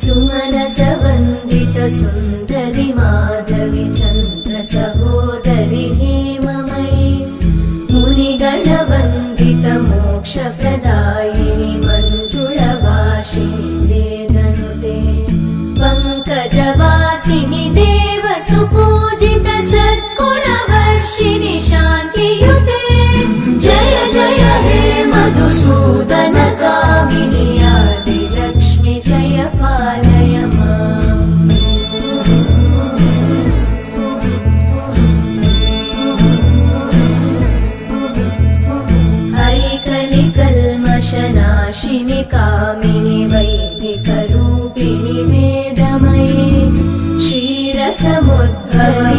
सुमनसवन्दित सुन्दरि माधवि चन्द्र सहोदरि हेममयि मुनिगणवन्दित मोक्षप्रदायिनि मञ्जुळवासिनि वेदनुते पङ्कजवासिनि देव सुपूजित सद्गुणवर्षिणि शान्तियुते जय जय हे मधुसूदन कामिनि आदिलक्ष्मि जय पालय माम् ऐकलिकल्मषनाशिनि कामिनि वैदिकरूपिणि वेदमये क्षीरसमुद्भवि